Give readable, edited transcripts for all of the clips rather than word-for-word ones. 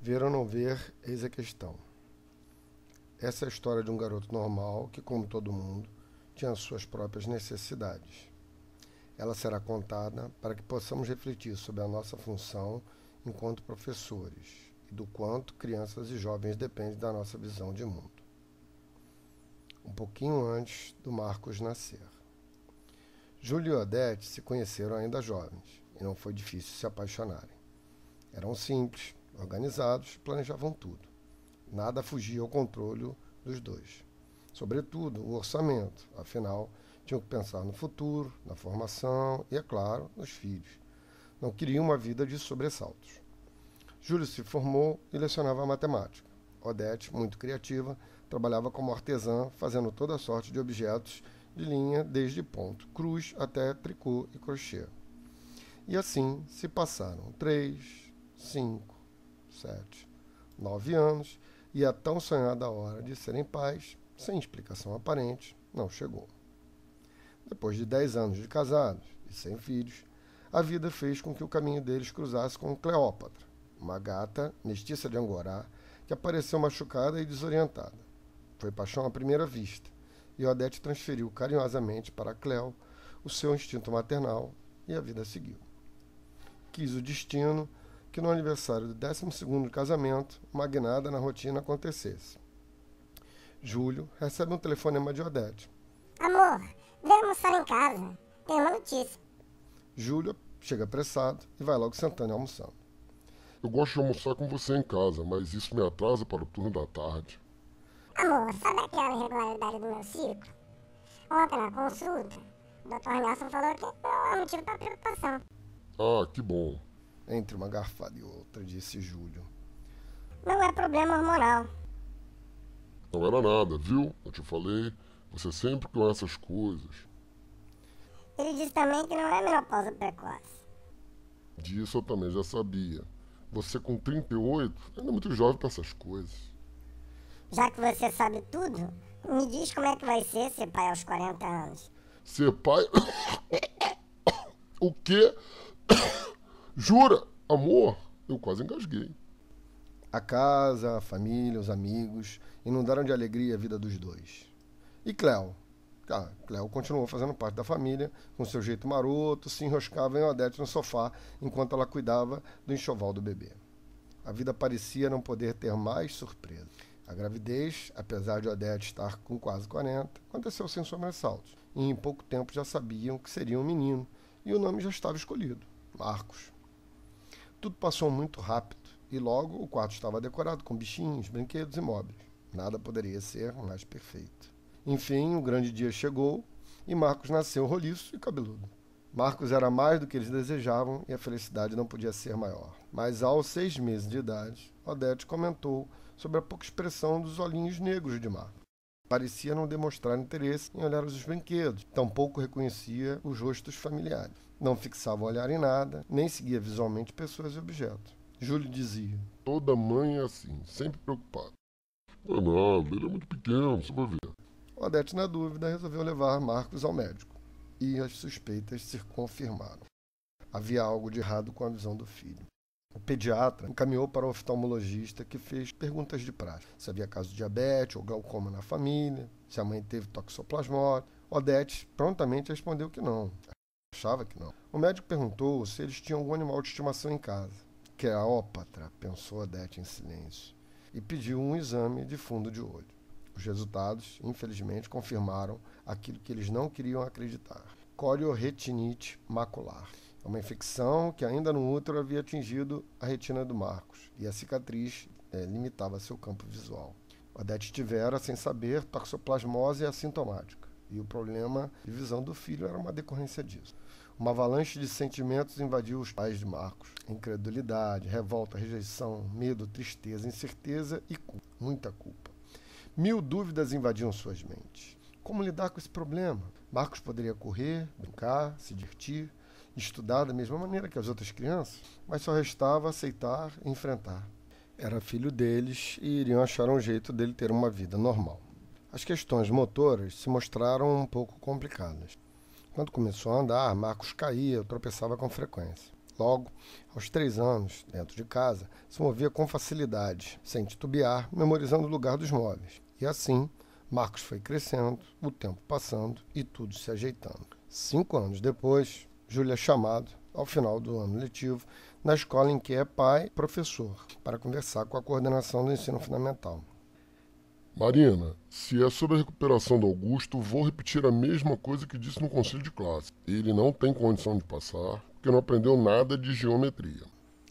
Ver ou não ver, eis a questão. Essa é a história de um garoto normal que, como todo mundo, tinha suas próprias necessidades. Ela será contada para que possamos refletir sobre a nossa função enquanto professores e do quanto crianças e jovens dependem da nossa visão de mundo. Um pouquinho antes do Marcos nascer. Júlio e Odete se conheceram ainda jovens e não foi difícil se apaixonarem. Eram simples, organizados, planejavam tudo. Nada fugia ao controle dos dois. Sobretudo, o orçamento. Afinal, tinham que pensar no futuro, na formação e, é claro, nos filhos. Não queriam uma vida de sobressaltos. Júlio se formou e lecionava matemática. Odete, muito criativa, trabalhava como artesã, fazendo toda sorte de objetos de linha, desde ponto, cruz até tricô e crochê. E assim se passaram 3, 5, 7, 9 anos, e a tão sonhada hora de serem pais, sem explicação aparente, não chegou. Depois de 10 anos de casados e sem filhos, a vida fez com que o caminho deles cruzasse com Cleópatra, uma gata mestiça de Angorá que apareceu machucada e desorientada. Foi paixão à primeira vista, e Odete transferiu carinhosamente para Cleo o seu instinto maternal, e a vida seguiu. Quis o destino que no aniversário do 12º casamento, uma guinada na rotina acontecesse. Júlio recebe um telefonema de Odete. Amor, vem almoçar em casa. Tenho uma notícia. Júlio chega apressado e vai logo sentando e almoçando. Eu gosto de almoçar com você em casa, mas isso me atrasa para o turno da tarde. Amor, sabe aquela irregularidade do meu ciclo? Ontem na consulta, o Dr. Nelson falou que não é motivo para preocupação. Ah, que bom. Entre uma garfada e outra, disse Júlio. Não é problema hormonal. Não era nada, viu? Eu te falei, você sempre com essas coisas. Ele disse também que não é menopausa precoce. Disso eu também já sabia. Você com 38 ainda é muito jovem para essas coisas. Já que você sabe tudo, me diz como é que vai ser pai aos 40 anos. Ser pai... O quê? Jura? Amor? Eu quase engasguei. A casa, a família, os amigos inundaram de alegria a vida dos dois. E Cleo? Cleo continuou fazendo parte da família, com seu jeito maroto, se enroscava em Odete no sofá enquanto ela cuidava do enxoval do bebê. A vida parecia não poder ter mais surpresa. A gravidez, apesar de Odete estar com quase 40, aconteceu sem sobressaltos. E em pouco tempo já sabiam que seria um menino, e o nome já estava escolhido, Marcos. Tudo passou muito rápido, e logo o quarto estava decorado com bichinhos, brinquedos e móveis. Nada poderia ser mais perfeito. Enfim, o grande dia chegou, e Marcos nasceu roliço e cabeludo. Marcos era mais do que eles desejavam, e a felicidade não podia ser maior. Mas aos 6 meses de idade, Odete comentou sobre a pouca expressão dos olhinhos negros de Marcos. Parecia não demonstrar interesse em olhar os brinquedos, tampouco reconhecia os rostos familiares. Não fixava o olhar em nada, nem seguia visualmente pessoas e objetos. Júlio dizia: Toda mãe é assim, sempre preocupada. Não é nada, ele é muito pequeno, você vai ver. Odete, na dúvida, resolveu levar Marcos ao médico. E as suspeitas se confirmaram. Havia algo de errado com a visão do filho. O pediatra encaminhou para o oftalmologista, que fez perguntas de praxe. Se havia caso de diabetes ou glaucoma na família, se a mãe teve toxoplasmose. Odete prontamente respondeu que não. Achava que não. O médico perguntou se eles tinham algum animal de estimação em casa. Cleópatra, pensou Odete em silêncio, e pediu um exame de fundo de olho. Os resultados, infelizmente, confirmaram aquilo que eles não queriam acreditar. Corioretinite macular. É uma infecção que ainda no útero havia atingido a retina do Marcos, e a cicatriz limitava seu campo visual. Odete tivera, sem saber, toxoplasmose assintomática, e o problema de visão do filho era uma decorrência disso. Uma avalanche de sentimentos invadiu os pais de Marcos. Incredulidade, revolta, rejeição, medo, tristeza, incerteza e culpa. Muita culpa. 1000 dúvidas invadiam suas mentes. Como lidar com esse problema? Marcos poderia correr, brincar, se divertir, estudar da mesma maneira que as outras crianças, mas só restava aceitar e enfrentar. Era filho deles e iriam achar um jeito dele ter uma vida normal. As questões motoras se mostraram um pouco complicadas. Quando começou a andar, Marcos caía, tropeçava com frequência. Logo, aos 3 anos, dentro de casa, se movia com facilidade, sem titubear, memorizando o lugar dos móveis. E assim, Marcos foi crescendo, o tempo passando e tudo se ajeitando. 5 anos depois, Júlio é chamado, ao final do ano letivo, na escola em que é pai e professor, para conversar com a coordenação do ensino fundamental. Marina, se é sobre a recuperação do Augusto, vou repetir a mesma coisa que disse no conselho de classe. Ele não tem condição de passar, porque não aprendeu nada de geometria.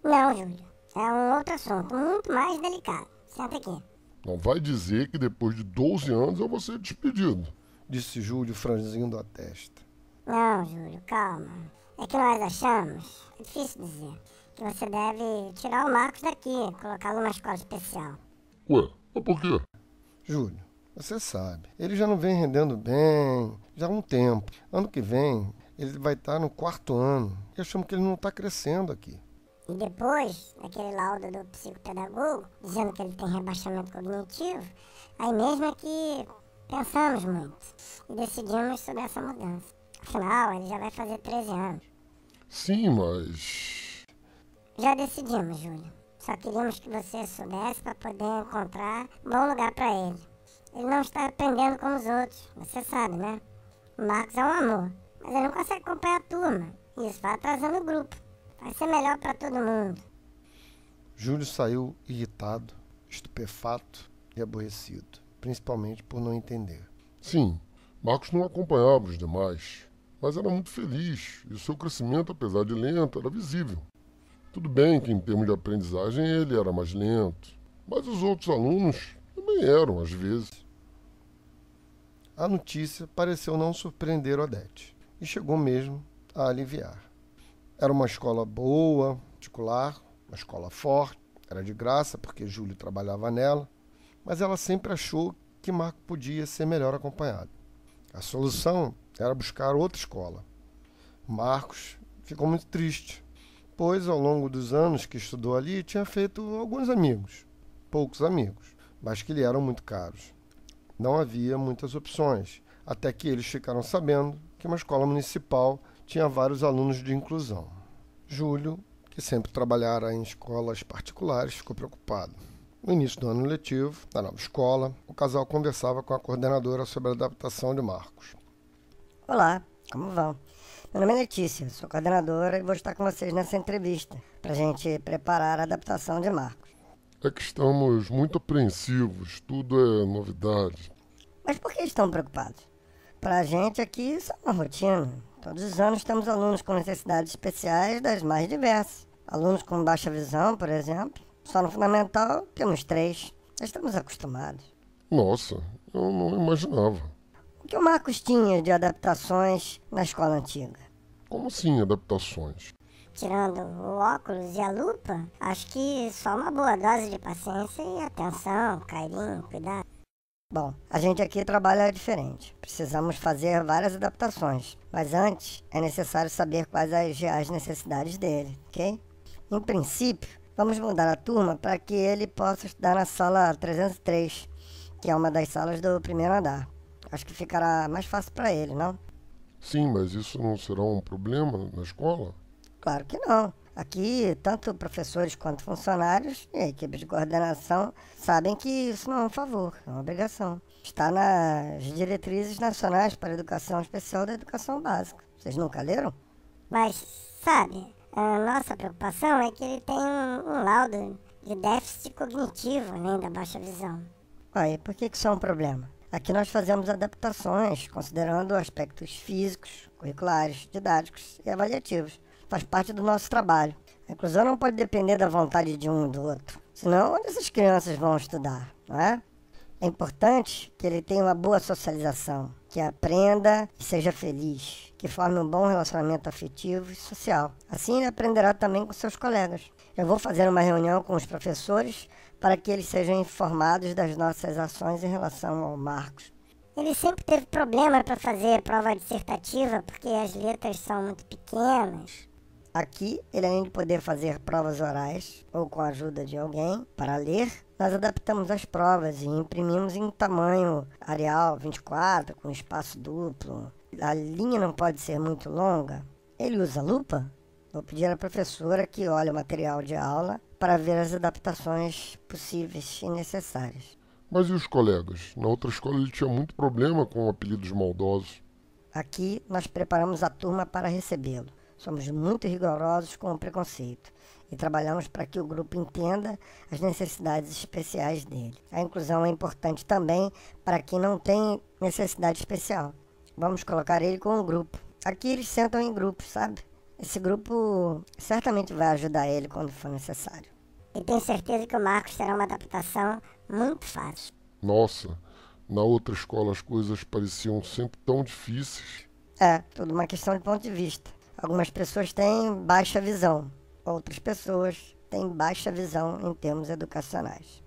Não, Júlio. É um outro assunto, muito mais delicado. Senta aqui. Não vai dizer que depois de 12 anos eu vou ser despedido. Disse Júlio, franzindo a testa. Não, Júlio, calma. É que nós achamos, é difícil dizer, que você deve tirar o Marcos daqui, colocá-lo numa escola especial. Ué, mas por quê? Júlio, você sabe, ele já não vem rendendo bem já há um tempo. Ano que vem, ele vai estar no 4º ano e achamos que ele não está crescendo aqui. E depois daquele laudo do psicopedagogo, dizendo que ele tem rebaixamento cognitivo, aí mesmo é que pensamos muito e decidimos sobre essa mudança. Afinal, ele já vai fazer 13 anos. Sim, mas... Já decidimos, Júlio. Só queríamos que você soubesse para poder encontrar um bom lugar para ele. Ele não está aprendendo como os outros, você sabe, né? O Marcos é um amor, mas ele não consegue acompanhar a turma. E isso vai atrasando o grupo. Vai ser melhor para todo mundo. Júlio saiu irritado, estupefato e aborrecido, principalmente por não entender. Sim, Marcos não acompanhava os demais, mas era muito feliz e o seu crescimento, apesar de lento, era visível. Tudo bem que em termos de aprendizagem ele era mais lento, mas os outros alunos também eram, às vezes. A notícia pareceu não surpreender Odete e chegou mesmo a aliviar. Era uma escola boa, particular, uma escola forte, era de graça porque Júlio trabalhava nela, mas ela sempre achou que Marco podia ser melhor acompanhado. A solução era buscar outra escola. Marcos ficou muito triste, pois ao longo dos anos que estudou ali tinha feito alguns amigos, poucos amigos, mas que lhe eram muito caros. Não havia muitas opções, até que eles ficaram sabendo que uma escola municipal tinha vários alunos de inclusão. Júlio, que sempre trabalhara em escolas particulares, ficou preocupado. No início do ano letivo, na nova escola, o casal conversava com a coordenadora sobre a adaptação de Marcos. Olá, como vão? Meu nome é Letícia, sou coordenadora e vou estar com vocês nessa entrevista para a gente preparar a adaptação de Marcos. É que estamos muito apreensivos, tudo é novidade. Mas por que estão preocupados? Para a gente aqui isso é uma rotina. Todos os anos temos alunos com necessidades especiais das mais diversas. Alunos com baixa visão, por exemplo. Só no fundamental temos 3. Já estamos acostumados. Nossa, eu não imaginava. O que o Marcos tinha de adaptações na escola antiga? Como assim adaptações? Tirando o óculos e a lupa, acho que só uma boa dose de paciência e atenção, carinho, cuidado. Bom, a gente aqui trabalha diferente. Precisamos fazer várias adaptações. Mas antes, é necessário saber quais as reais necessidades dele, ok? Em princípio, vamos mudar a turma para que ele possa estudar na sala 303, que é uma das salas do 1º andar. Acho que ficará mais fácil para ele, não? Sim, mas isso não será um problema na escola? Claro que não. Aqui, tanto professores quanto funcionários e a equipe de coordenação sabem que isso não é um favor, é uma obrigação. Está nas diretrizes nacionais para a educação especial da educação básica. Vocês nunca leram? Mas, sabe, a nossa preocupação é que ele tem um laudo de déficit cognitivo, além da baixa visão. Aí, por que isso é um problema? Aqui nós fazemos adaptações, considerando aspectos físicos, curriculares, didáticos e avaliativos. Faz parte do nosso trabalho. A inclusão não pode depender da vontade de um e do outro. Senão, onde essas crianças vão estudar, não é? É importante que ele tenha uma boa socialização, que aprenda e seja feliz, que forme um bom relacionamento afetivo e social. Assim, ele aprenderá também com seus colegas. Eu vou fazer uma reunião com os professores para que eles sejam informados das nossas ações em relação ao Marcos. Ele sempre teve problema para fazer prova dissertativa porque as letras são muito pequenas. Aqui, ele além de poder fazer provas orais ou com a ajuda de alguém para ler, nós adaptamos as provas e imprimimos em tamanho Arial 24, com espaço duplo. A linha não pode ser muito longa. Ele usa lupa? Vou pedir à professora que olhe o material de aula para ver as adaptações possíveis e necessárias. Mas e os colegas? Na outra escola ele tinha muito problema com apelidos maldosos. Aqui nós preparamos a turma para recebê-lo. Somos muito rigorosos com o preconceito e trabalhamos para que o grupo entenda as necessidades especiais dele. A inclusão é importante também para quem não tem necessidade especial. Vamos colocar ele com um grupo. Aqui eles sentam em grupos, sabe? Esse grupo certamente vai ajudar ele quando for necessário. E tenho certeza que o Marcos terá uma adaptação muito fácil. Nossa, na outra escola as coisas pareciam sempre tão difíceis. É, tudo uma questão de ponto de vista. Algumas pessoas têm baixa visão, outras pessoas têm baixa visão em termos educacionais.